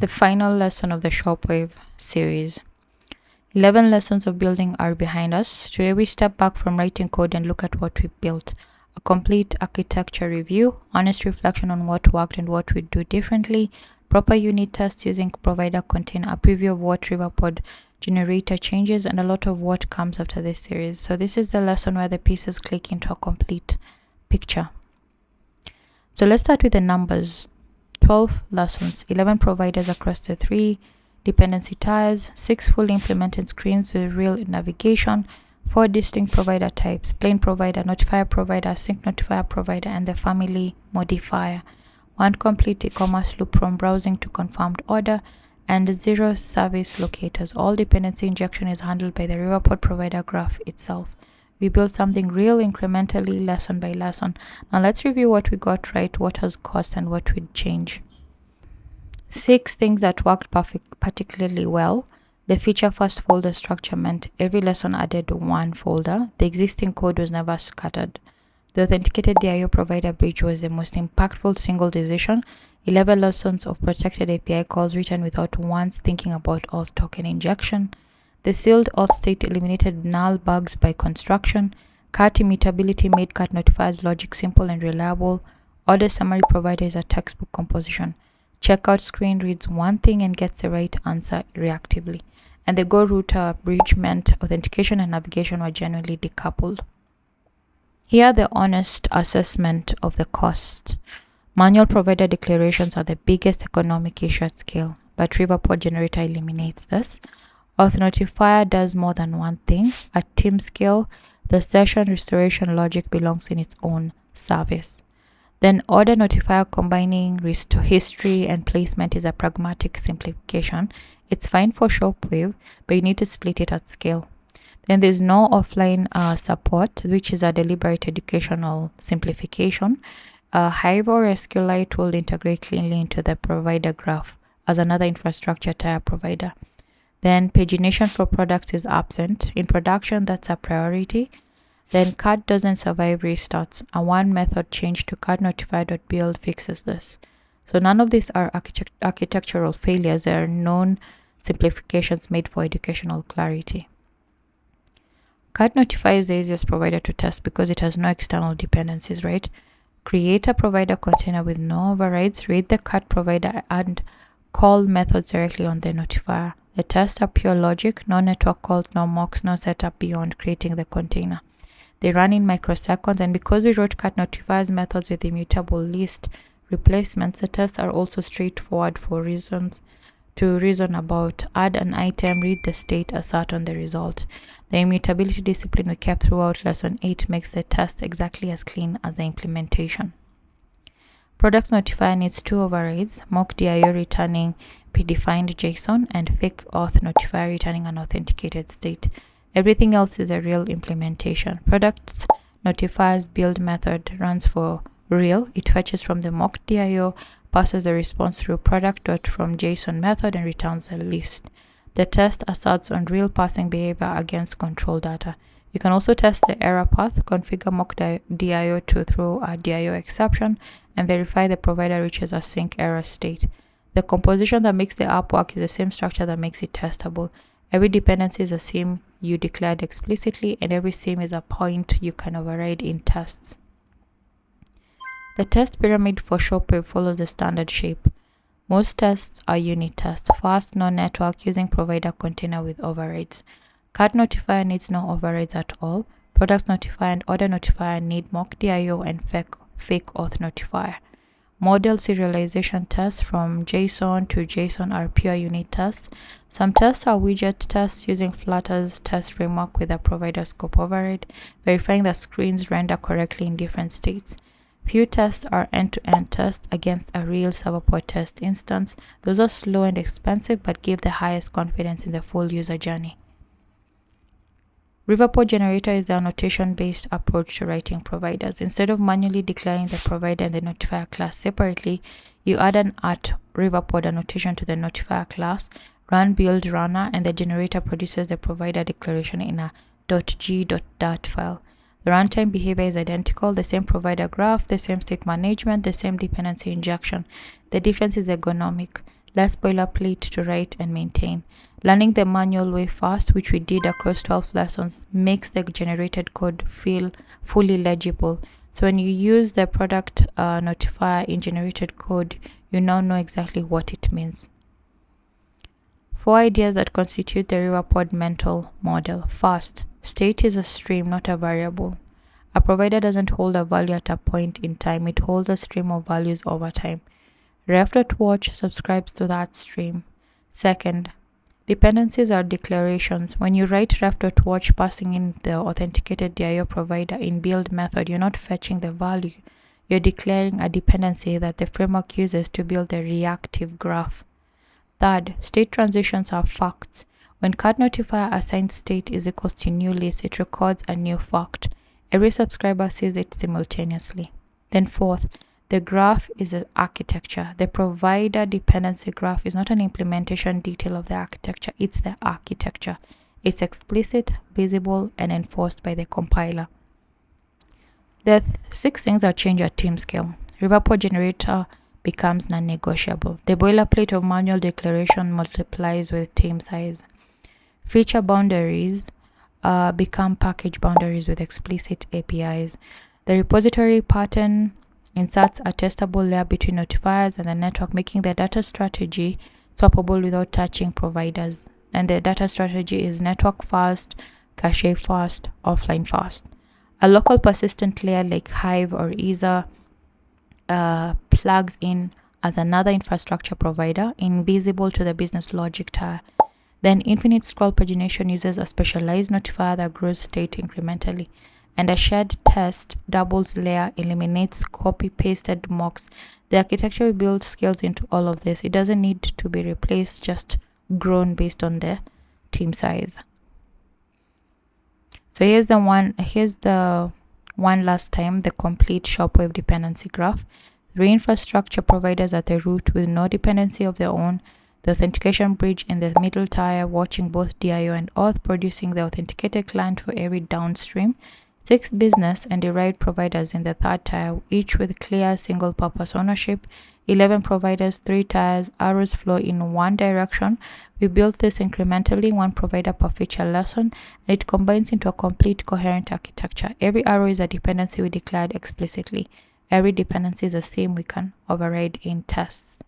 the final lesson of the ShopWave series. 11 lessons of building are behind us. Today we step back from writing code and look at what we built. A complete architecture review, honest reflection on what worked and what we'd do differently, proper unit tests using ProviderContainer, a preview of what Riverpod generator changes, and a lot of what comes after this series. So this is the lesson where the pieces click into a complete picture. So let's start with the numbers. 12 lessons, 11 providers across the 3 dependency tiers, 6 fully implemented screens with real navigation, 4 distinct provider types: plain provider, notifier provider, sync notifier provider, and the family modifier, 1 complete e-commerce loop from browsing to confirmed order, and 0 service locators. All dependency injection is handled by the Riverpod provider graph itself. We built something real incrementally, lesson by lesson. Now let's review what we got right, what has cost, and what we'd change. 6 things that worked particularly well. The feature first folder structure meant every lesson added 1 folder. The existing code was never scattered. The authenticated DIO provider bridge was the most impactful single decision. 11 lessons of protected API calls written without once thinking about auth token injection. The sealed auth state eliminated null bugs by construction. Cat immutability made cat notifiers logic simple and reliable. Order summary provider is a textbook composition. Checkout screen reads one thing and gets the right answer reactively. And the Go router bridge meant authentication and navigation were genuinely decoupled. Here the honest assessment of the cost. Manual provider declarations are the biggest economic issue at scale, but Riverpod generator eliminates this. Auth notifier does more than one thing. At team scale, the session restoration logic belongs in its own service. Then order notifier combining history and placement is a pragmatic simplification. It's fine for ShopWave, but you need to split it at scale. Then there's no offline support, which is a deliberate educational simplification. Hive or SQLite will integrate cleanly into the provider graph as another infrastructure tier provider. Then pagination for products is absent. In production, that's a priority. Then cat doesn't survive restarts. A one method change to cat notify.build fixes this. So none of these are architectural failures. They are known simplifications made for educational clarity. Cat notify is the easiest provider to test because it has no external dependencies, right? Create a provider container with no overrides, read the cat provider, and call methods directly on the notifier. The tests are pure logic, no network calls, no mocks, no setup beyond creating the container. They run in microseconds, and because we wrote cat notifiers methods with immutable list replacements, the tests are also straightforward for reasons to reason about. Add an item, read the state, assert on the result. The immutability discipline we kept throughout lesson 8 makes the test exactly as clean as the implementation. Product notifier needs 2 overrides: mock DIO returning predefined JSON and fake auth notifier returning an authenticated state. Everything else is a real implementation. Products notifier's build method runs for real. It fetches from the mock DIO, passes a response through product.fromJSON method, and returns a list. The test asserts on real passing behavior against control data. You can also test the error path, configure mock DIO to throw a DIO exception, and verify the provider reaches a sync error state. The composition that makes the app work is the same structure that makes it testable. Every dependency is a SIM you declared explicitly, and every SIM is a point you can override in tests. The test pyramid for ShopWave follows the standard shape. Most tests are unit tests: fast, no network, using ProviderContainer with overrides. Cat notifier needs no overrides at all. Products notifier and order notifier need mock DIO and fake auth notifier. Model serialization tests from JSON to JSON are pure unit tests. Some tests are widget tests using Flutter's test framework with a provider scope override, verifying that screens render correctly in different states. Few tests are end-to-end tests against a real Serverpod test instance. Those are slow and expensive but give the highest confidence in the full user journey. Riverpod generator is the annotation-based approach to writing providers. Instead of manually declaring the provider and the notifier class separately, you add an @Riverpod annotation to the notifier class, run build runner, and the generator produces the provider declaration in a .g.dat file. The runtime behavior is identical, the same provider graph, the same state management, the same dependency injection. The difference is ergonomic. less boilerplate to write and maintain. Learning the manual way fast, which we did across 12 lessons, makes the generated code feel fully legible. So when you use the product notifier in generated code, you now know exactly what it means. 4 ideas that constitute the Riverpod mental model. First, state is a stream, not a variable. A provider doesn't hold a value at a point in time, it holds a stream of values over time. Ref.watch subscribes to that stream. Second, dependencies are declarations. When you write ref.watch passing in the authenticated DIO provider in build method, you're not fetching the value. You're declaring a dependency that the framework uses to build a reactive graph. Third, state transitions are facts. When cat notifier assigns state is equals to new list, it records a new fact. Every subscriber sees it simultaneously. Then fourth, the graph is an architecture. The provider dependency graph is not an implementation detail of the architecture, it's the architecture. It's explicit, visible, and enforced by the compiler. The 6 things that change at team scale. Riverpod generator becomes non-negotiable. The boilerplate of manual declaration multiplies with team size. Feature boundaries become package boundaries with explicit APIs. The repository pattern inserts a testable layer between notifiers and the network, making the data strategy swappable without touching providers. And the data strategy is network fast, cache fast, offline fast. A local persistent layer like Hive or Ether plugs in as another infrastructure provider, invisible to the business logic tier. Then infinite scroll pagination uses a specialized notifier that grows state incrementally. And a shared test doubles layer eliminates copy-pasted mocks. The architecture we build scales into all of this. It doesn't need to be replaced, just grown based on the team size. So here's the one last time, the complete ShopWave dependency graph. 3 infrastructure providers at the root with no dependency of their own. The authentication bridge in the middle tier watching both DIO and auth, producing the authenticated client for every downstream. 6 business and derived providers in the third tier, each with clear single-purpose ownership. 11 providers, 3 tiers, arrows flow in one direction. We built this incrementally, 1 provider per feature lesson, and it combines into a complete coherent architecture. Every arrow is a dependency we declared explicitly. Every dependency is a seam we can override in tests.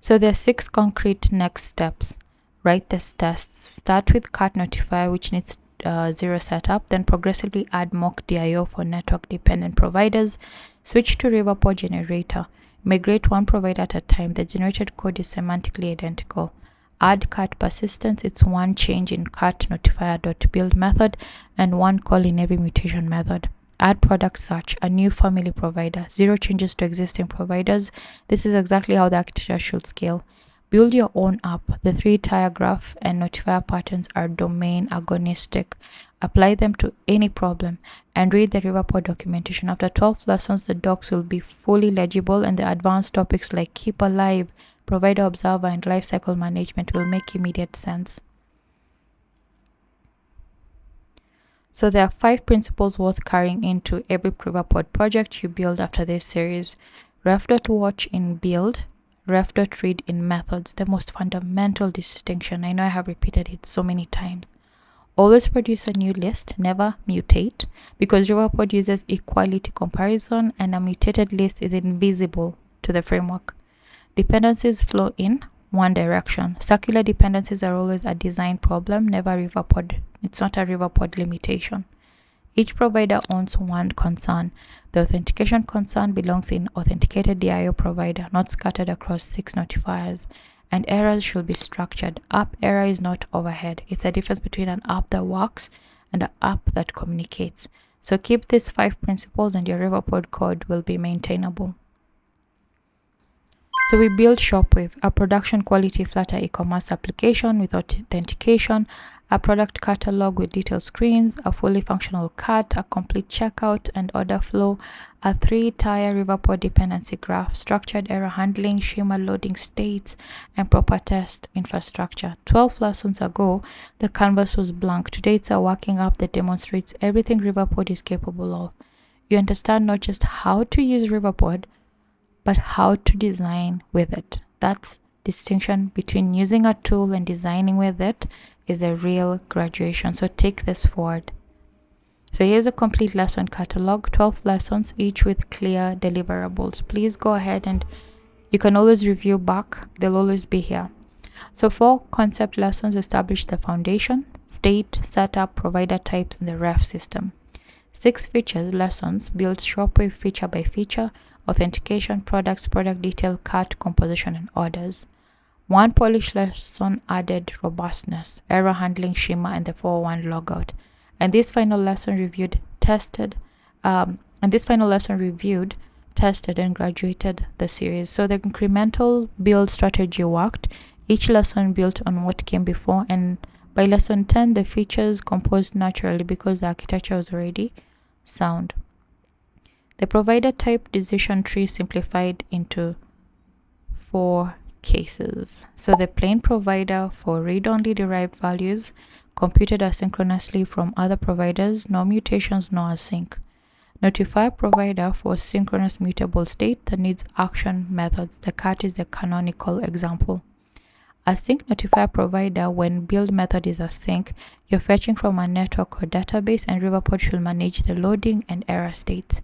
So there are 6 concrete next steps. Write these tests. Start with cat notifier, which needs 0 setup, then progressively add mock DIO for network dependent providers. Switch to Riverpod generator. Migrate 1 provider at a time. The generated code is semantically identical. Add cat persistence. It's 1 change in cat notifier.build method and 1 call in every mutation method. Add product search, a new family provider. 0 changes to existing providers. This is exactly how the architecture should scale. Build your own app. The 3-tier graph and notifier patterns are domain agnostic. Apply them to any problem and read the Riverpod documentation. After 12 lessons, the docs will be fully legible and the advanced topics like keep alive, provider observer, and lifecycle management will make immediate sense. So there are 5 principles worth carrying into every Riverpod project you build after this series. Ref.watch in build. Ref.read in methods, the most fundamental distinction. I know I have repeated it so many times. Always produce a new list, never mutate, because Riverpod uses equality comparison and a mutated list is invisible to the framework. Dependencies flow in one direction. Circular dependencies are always a design problem, never Riverpod. It's not a Riverpod limitation. Each provider owns 1 concern. The authentication concern belongs in authenticated DIO provider, not scattered across 6 notifiers. And errors should be structured. App error is not overhead. It's a difference between an app that works and an app that communicates. So keep these 5 principles and your Riverpod code will be maintainable. So we built ShopWave, a production quality Flutter e-commerce application with authentication, a product catalog with detailed screens, a fully functional cart, a complete checkout and order flow, a 3-tier Riverpod dependency graph, structured error handling, shimmer loading states, and proper test infrastructure. 12 lessons ago, the canvas was blank. Today, it's a working app that demonstrates everything Riverpod is capable of. You understand not just how to use Riverpod, but how to design with it. That's distinction between using a tool and designing with it is a real graduation. So take this forward. So here's a complete lesson catalog, 12 lessons, each with clear deliverables. Please go ahead and you can always review back. They'll always be here. So 4 concept lessons establish the foundation, state, setup, provider types, and the ref system. 6 features lessons build ShopWave feature by feature, authentication, products, product detail, cart, composition, and orders. 1 polish lesson added robustness, error handling, shimmer, and the 401 logout. And this final lesson reviewed, tested, and graduated the series. So the incremental build strategy worked. Each lesson built on what came before, and by lesson 10, the features composed naturally because the architecture was already sound. The provider type decision tree simplified into 4 cases. So the plain provider for read-only derived values, computed asynchronously from other providers, no mutations, no async. Notifier provider for synchronous mutable state that needs action methods. The cart is the canonical example. Async notifier provider when build method is async, you're fetching from a network or database, and Riverpod should manage the loading and error states.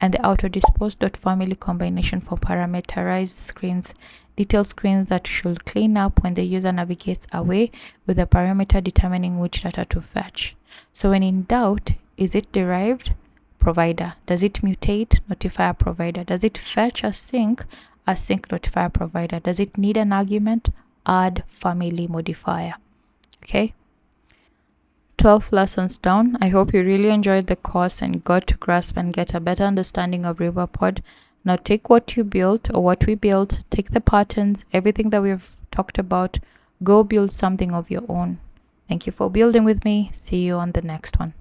And the autodispose.family combination for parameterized screens, detail screens that should clean up when the user navigates away, with the parameter determining which data to fetch. So when in doubt, is it derived? Provider. Does it mutate? Notifier provider. Does it fetch async? Async notifier provider. Does it need an argument? Add family modifier. Okay, 12 lessons down. I hope you really enjoyed the course and got to grasp and get a better understanding of Riverpod. Now take what you built or what we built, take the patterns, everything that we've talked about, go build something of your own. Thank you for building with me. See you on the next one.